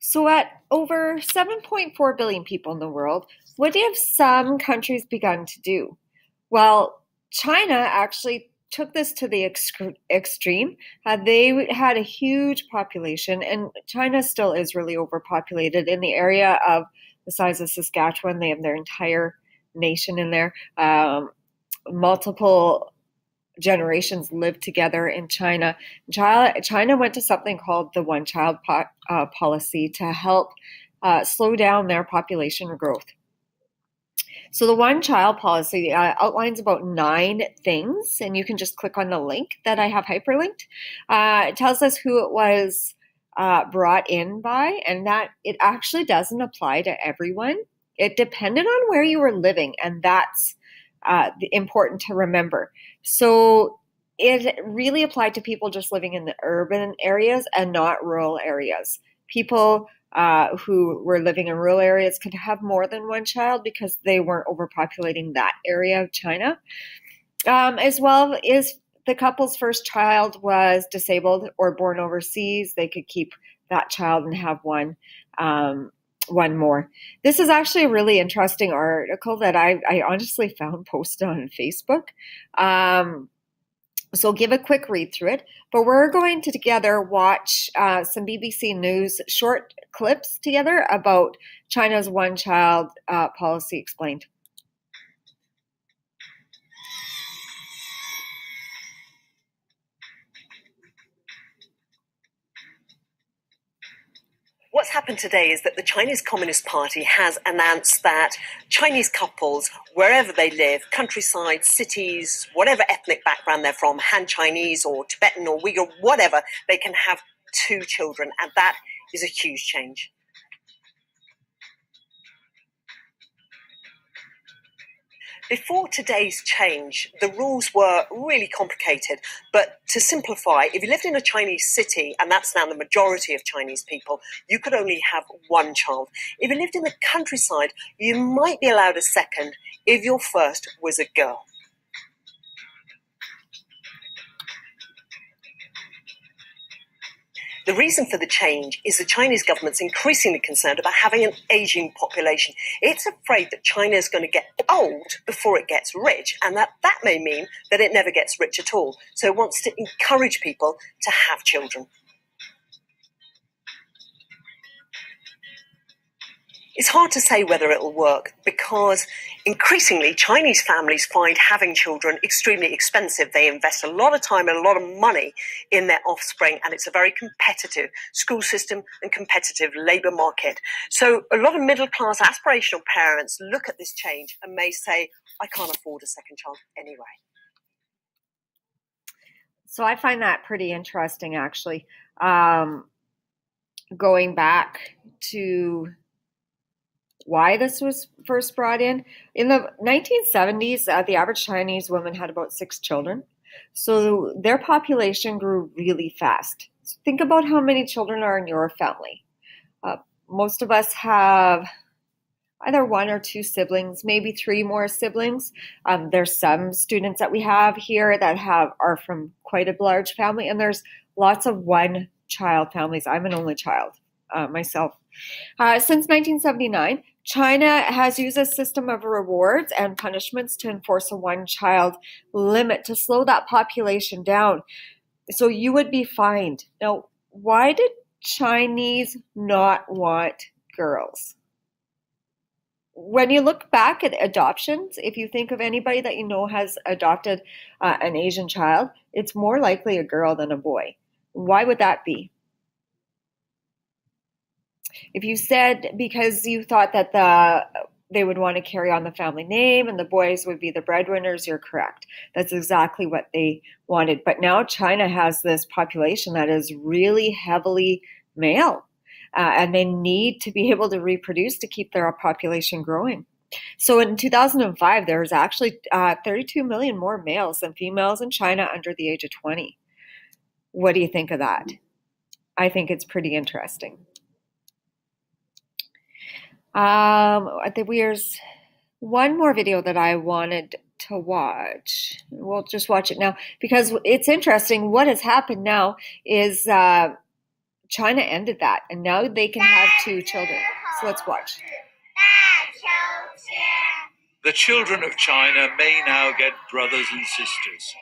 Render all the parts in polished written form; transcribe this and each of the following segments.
So, at over 7.4 billion people in the world, what have some countries begun to do? Well, China actually took this to the extreme. They had a huge population, and China still is really overpopulated in the area of the size of Saskatchewan. They have their entire nation in there. Multiple generations lived together in China. China went to something called the one child policy to help slow down their population growth. So the one child policy outlines about 9 things, and you can just click on the link that I have hyperlinked. It tells us who it was brought in by, and that it actually doesn't apply to everyone. It depended on where you were living, and that's important to remember. So it really applied to people just living in the urban areas and not rural areas. People who were living in rural areas could have more than one child because they weren't overpopulating that area of China. As well as the couple's first child was disabled or born overseas, they could keep that child and have one more. This is actually a really interesting article that I honestly found posted on Facebook. So give a quick read through it. But we're going to together watch some BBC News short clips together about China's one-child policy explained. What's happened today is that the Chinese Communist Party has announced that Chinese couples, wherever they live, countryside, cities, whatever ethnic background they're from, Han Chinese or Tibetan or Uyghur, whatever, they can have 2 children. And that is a huge change. Before today's change, the rules were really complicated, but to simplify, if you lived in a Chinese city, and that's now the majority of Chinese people, you could only have 1 child. If you lived in the countryside, you might be allowed a second if your first was a girl. The reason for the change is the Chinese government's increasingly concerned about having an aging population. It's afraid that China is going to get old before it gets rich, and that may mean that it never gets rich at all. So it wants to encourage people to have children. It's hard to say whether it'll work because increasingly Chinese families find having children extremely expensive. They invest a lot of time and a lot of money in their offspring, and it's a very competitive school system and competitive labour market. So a lot of middle-class aspirational parents look at this change and may say, I can't afford a second child anyway. So I find that pretty interesting, actually. Going back to why this was first brought in. In the 1970s, the average Chinese woman had about 6 children. So their population grew really fast. So think about how many children are in your family. Most of us have either 1 or 2 siblings, maybe 3 more siblings. There's some students that we have here that are from quite a large family, and there's lots of one-child families. I'm an only child myself. Since 1979, China has used a system of rewards and punishments to enforce a one-child limit to slow that population down. So you would be fined. Now, why did Chinese not want girls? When you look back at adoptions, if you think of anybody that you know has adopted an Asian child, it's more likely a girl than a boy. Why would that be? If you said because you thought that they would want to carry on the family name and the boys would be the breadwinners, you're correct. That's exactly what they wanted. But now China has this population that is really heavily male, and they need to be able to reproduce to keep their population growing. So in 2005, there was actually 32 million more males than females in China under the age of 20. What do you think of that? I think it's pretty interesting. There's one more video that I wanted to watch. We'll just watch it now because it's interesting. What has happened now is China ended that, and now they can have 2 children. So let's watch. The children of China may now get brothers and sisters.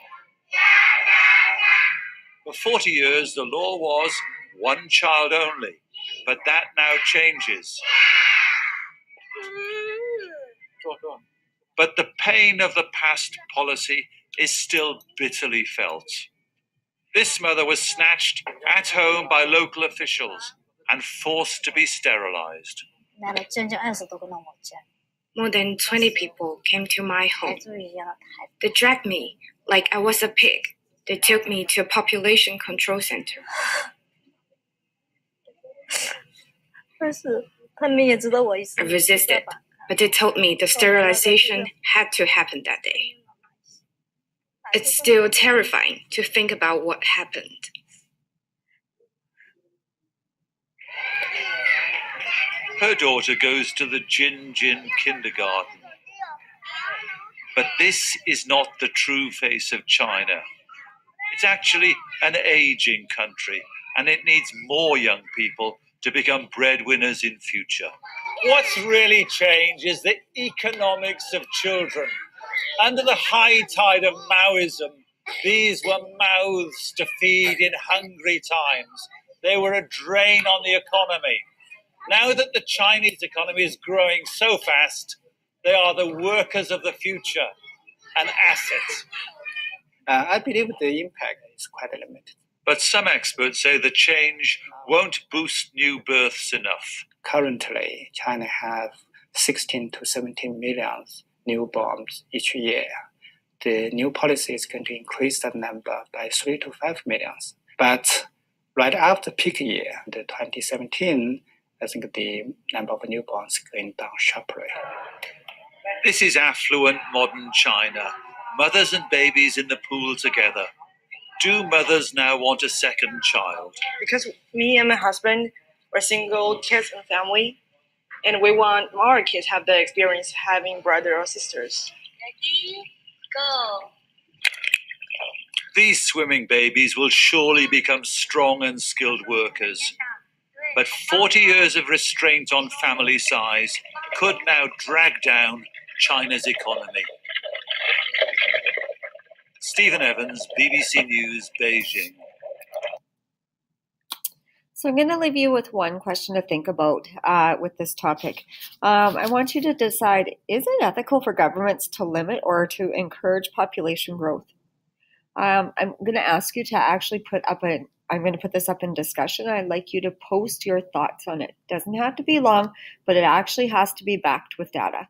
For 40 years, the law was 1 child only, but that now changes. But the pain of the past policy is still bitterly felt. This mother was snatched at home by local officials and forced to be sterilized. More than 20 people came to my home. They dragged me like I was a pig. They took me to a population control center. I resisted, but they told me the sterilization had to happen that day. It's still terrifying to think about what happened. Her daughter goes to the Jin kindergarten. But this is not the true face of China. It's actually an aging country, and it needs more young people to become breadwinners in future. What's really changed is the economics of children. Under the high tide of Maoism, these were mouths to feed in hungry times. They were a drain on the economy. Now that the Chinese economy is growing so fast, they are the workers of the future, an asset. I believe the impact is quite limited. But some experts say the change won't boost new births enough. Currently, China has 16 to 17 million newborns each year. The new policy is going to increase that number by 3 to 5 million. But right after peak year, the 2017, I think the number of newborns is going down sharply. This is affluent modern China. Mothers and babies in the pool together. Do mothers now want a second child? Because me and my husband are single kids and family, and we want our kids to have the experience having brother or sisters. Ready, go. These swimming babies will surely become strong and skilled workers. But 40 years of restraint on family size could now drag down China's economy. Stephen Evans, BBC News, Beijing. So I'm going to leave you with one question to think about with this topic. I want you to decide, is it ethical for governments to limit or to encourage population growth? I'm going to ask you to actually I'm going to put this up in discussion. I'd like you to post your thoughts on it. It doesn't have to be long, but it actually has to be backed with data.